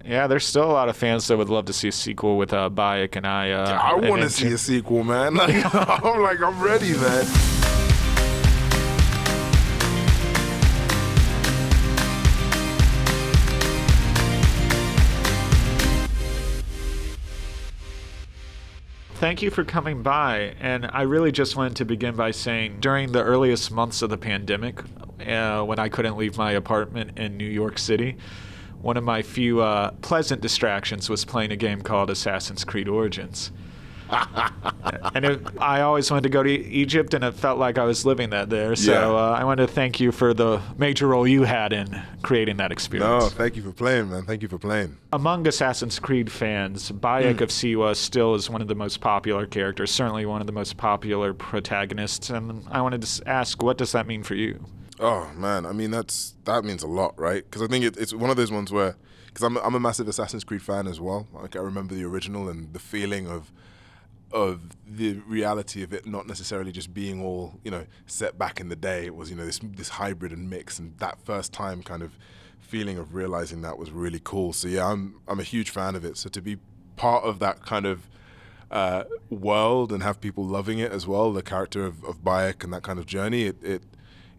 Yeah, there's still a lot of fans that would love to see a sequel with Bayek and I. I want to see a sequel, man. I'm ready, man. Thank you for coming by, and I really just wanted to begin by saying during the earliest months of the pandemic, when I couldn't leave my apartment in New York City, one of my few pleasant distractions was playing a game called Assassin's Creed Origins. I always wanted to go to Egypt, and it felt like I was living that there. So I wanted to thank you for the major role you had in creating that experience. No, thank you for playing, man. Thank you for playing. Among Assassin's Creed fans, Bayek of Siwa still is one of the most popular characters, certainly one of the most popular protagonists. And I wanted to ask, what does that mean for you? Oh, man. I mean, that means a lot, right? Because I think it's one of those ones where, because I'm a massive Assassin's Creed fan as well. Like, I remember the original and the feeling of the reality of it not necessarily just being all, set back in the day. It was, this hybrid and mix, and that first time kind of feeling of realizing that was really cool. So yeah, I'm a huge fan of it. So to be part of that kind of world and have people loving it as well, the character of Bayek and that kind of journey,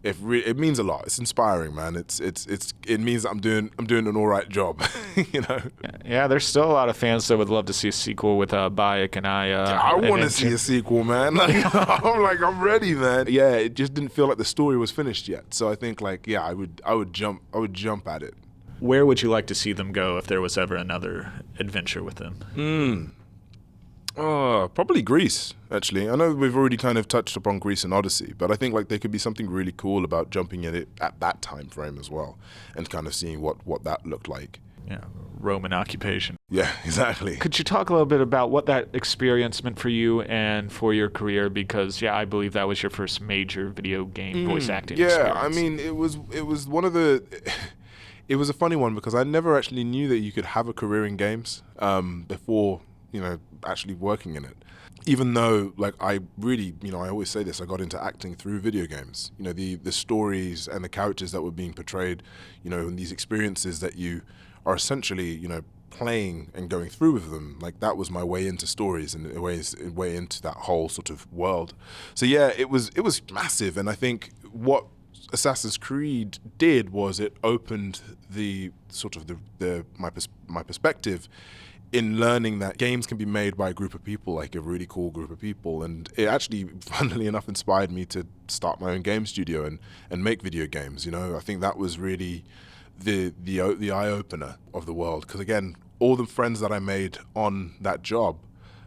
it means a lot. It's inspiring, man. It means that I'm doing an all right job, Yeah, there's still a lot of fans that would love to see a sequel with Bayek and I. I want to see a sequel, man. I'm ready, man. Yeah, it just didn't feel like the story was finished yet. So I think, I would jump at it. Where would you like to see them go if there was ever another adventure with them? Oh, probably Greece, actually. I know we've already kind of touched upon Greece and Odyssey, but I think there could be something really cool about jumping in it at that time frame as well, and kind of seeing what that looked like. Yeah, Roman occupation. Yeah, exactly. Could you talk a little bit about what that experience meant for you and for your career? Because I believe that was your first major video game voice acting experience. Yeah, I mean, it was one of the. It was a funny one because I never actually knew that you could have a career in games before actually working in it. Even though, I really, I always say this, I got into acting through video games. The stories and the characters that were being portrayed, and these experiences that you are essentially, playing and going through with them. That was my way into stories and a way into that whole sort of world. So yeah, it was massive. And I think what Assassin's Creed did was it opened the sort of my perspective in learning that games can be made by a group of people, a really cool group of people. And it actually, funnily enough, inspired me to start my own game studio and make video games. I think that was really the eye-opener of the world. Because again, all the friends that I made on that job,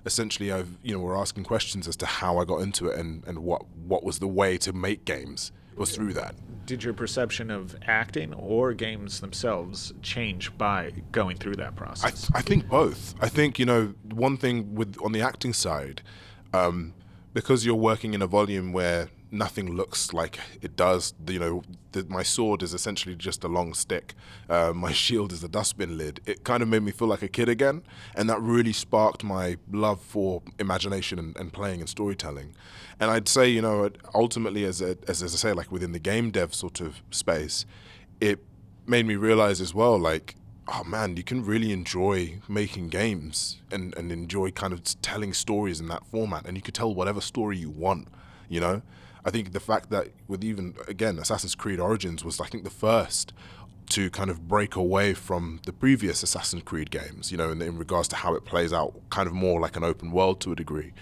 essentially, were asking questions as to how I got into it and what was the way to make games was through that. Did your perception of acting or games themselves change by going through that process? I think both. I think, one thing on the acting side, because you're working in a volume where nothing looks like it does, my sword is essentially just a long stick, my shield is a dustbin lid, it kind of made me feel like a kid again, and that really sparked my love for imagination and playing and storytelling. And I'd say, ultimately, as I say, within the game dev sort of space, it made me realize as well, oh man, you can really enjoy making games and enjoy kind of telling stories in that format, and you could tell whatever story you want, I think the fact that with even, again, Assassin's Creed Origins was, I think, the first to kind of break away from the previous Assassin's Creed games, in regards to how it plays out, kind of more like an open world to a degree.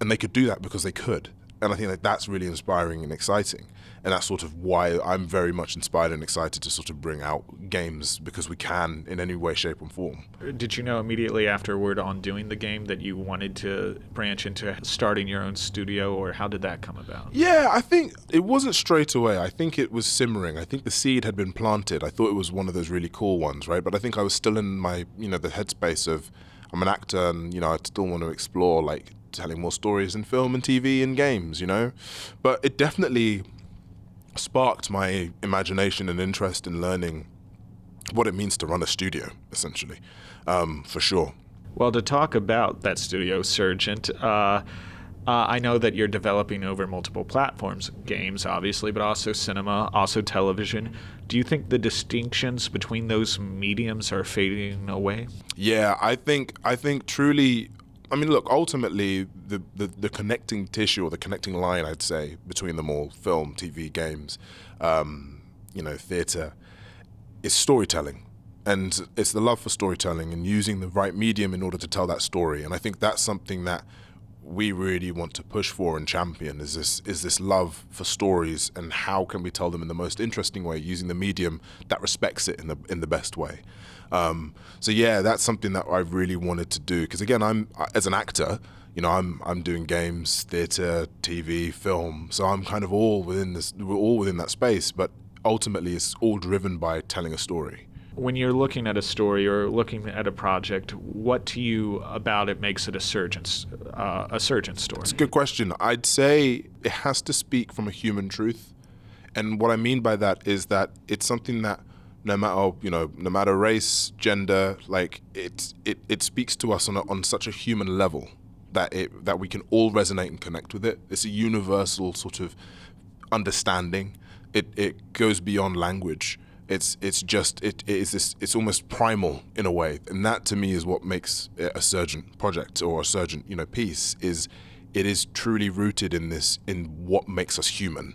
And they could do that because they could. And I think that's really inspiring and exciting. And that's sort of why I'm very much inspired and excited to sort of bring out games, because we can in any way, shape, and form. Did you know immediately afterward on doing the game that you wanted to branch into starting your own studio, or how did that come about? Yeah, I think it wasn't straight away. I think it was simmering. I think the seed had been planted. I thought it was one of those really cool ones, right? But I think I was still in my, the headspace of I'm an actor and, I still want to explore, telling more stories in film and TV and games, But it definitely sparked my imagination and interest in learning what it means to run a studio, essentially, for sure. Well, to talk about that studio, Surgent, I know that you're developing over multiple platforms, games obviously, but also cinema, also television. Do you think the distinctions between those mediums are fading away? Yeah, I think truly. I mean, look, ultimately, the connecting tissue or the connecting line, I'd say, between them all, film, TV, games, theater, is storytelling. And it's the love for storytelling and using the right medium in order to tell that story. And I think that's something that we really want to push for and champion is this love for stories, and how can we tell them in the most interesting way using the medium that respects it in the best way. So yeah, that's something that I really wanted to do, because again, I'm as an actor, I'm doing games, theater, TV, film, so I'm kind of we're all within that space, but ultimately it's all driven by telling a story. When you're looking at a story or looking at a project, what to you about it makes it a Surgent story? It's a good question. I'd say it has to speak from a human truth, and what I mean by that is that it's something that no matter race, gender, like it speaks to us on such a human level that we can all resonate and connect with it. It's a universal sort of understanding. It goes beyond language. It's almost primal in a way, and that to me is what makes it a Surgent project or a Surgent piece. Is it is truly rooted in what makes us human,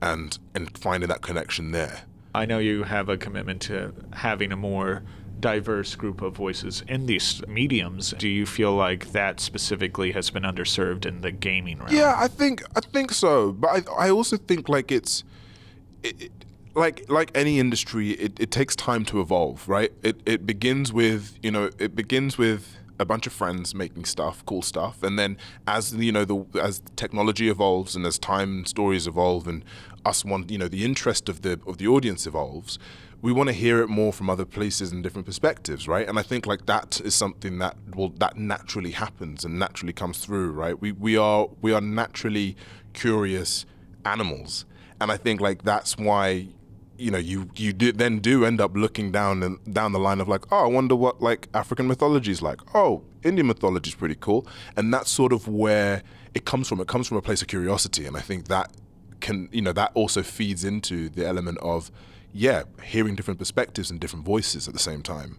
and finding that connection there. I know you have a commitment to having a more diverse group of voices in these mediums. Do you feel like that specifically has been underserved in the gaming realm? Yeah, I think so, but I also think like it like any industry, it takes time to evolve, right? It begins with a bunch of friends making cool stuff, and then as as technology evolves and as time and stories evolve, and the interest of the audience evolves, we want to hear it more from other places and different perspectives, right? And I think like that is something that naturally happens and naturally comes through, right? We are naturally curious animals, and I think like that's why you do end up looking down the line of like, oh, I wonder what like African mythology is like. Oh, Indian mythology is pretty cool, and that's sort of where it comes from. It comes from a place of curiosity, and I think that that also feeds into the element of hearing different perspectives and different voices at the same time.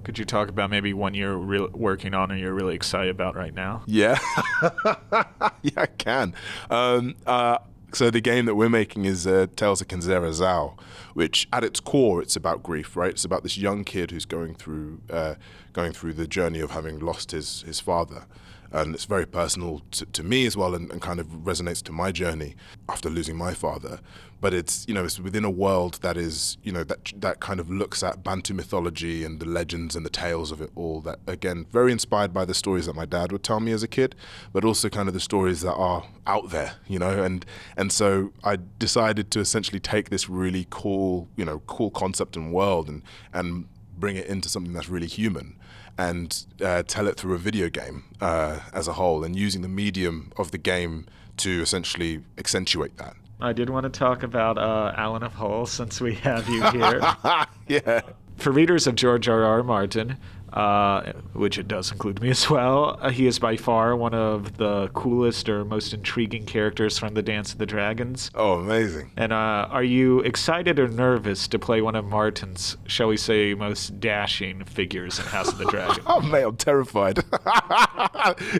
Could you talk about maybe one you're working on or you're really excited about right now? Yeah, yeah, I can. So the game that we're making is Tales of Kenzera, which at its core, it's about grief, right? It's about this young kid who's going through the journey of having lost his father. And it's very personal to me as well, and kind of resonates to my journey after losing my father. But it's it's within a world that is that kind of looks at Bantu mythology and the legends and the tales of it all. That again, very inspired by the stories that my dad would tell me as a kid, but also kind of the stories that are out there, and so I decided to essentially take this really cool concept and world and bring it into something that's really human, and tell it through a video game as a whole, and using the medium of the game to essentially accentuate that. I did want to talk about Alan of Hull since we have you here. Yeah. For readers of George R.R. Martin, which it does include me as well, he is by far one of the coolest or most intriguing characters from the Dance of the Dragons. Oh, amazing. And are you excited or nervous to play one of Martin's, shall we say, most dashing figures in House of the Dragon? Oh, mate, I'm terrified.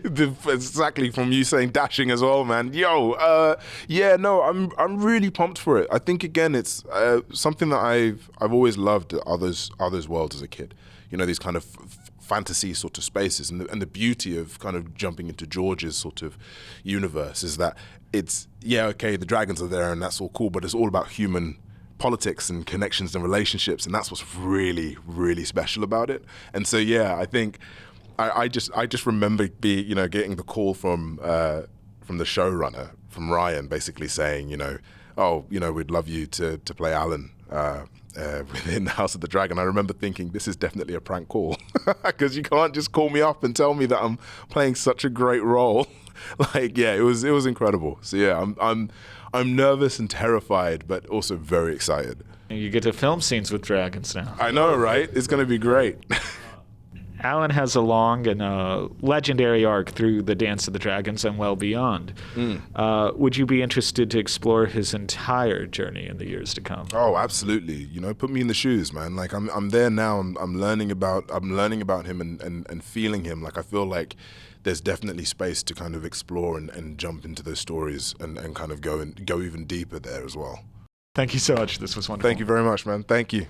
Exactly from you saying dashing as well, man. I'm really pumped for it. I think, again, it's something that I've always loved others worlds as a kid. These kind of fantasy sort of spaces, and the beauty of kind of jumping into George's sort of universe is that it's the dragons are there and that's all cool, but it's all about human politics and connections and relationships, and that's what's really, really special about it. And so I think I just remember getting the call from the showrunner, from Ryan, basically saying we'd love you to play Alan within the House of the Dragon. I remember thinking, this is definitely a prank call, because you can't just call me up and tell me that I'm playing such a great role. It was incredible. So I'm nervous and terrified, but also very excited. You get to film scenes with dragons now. I know, right? It's going to be great. Alan has a long and legendary arc through the Dance of the Dragons and well beyond. Would you be interested to explore his entire journey in the years to come? Oh, absolutely. You know, put me in the shoes, man. Like I'm there now. I'm learning about him and feeling him. Like I feel like there's definitely space to kind of explore and jump into those stories and kind of go even deeper there as well. Thank you so much. This was wonderful. Thank you very much, man. Thank you.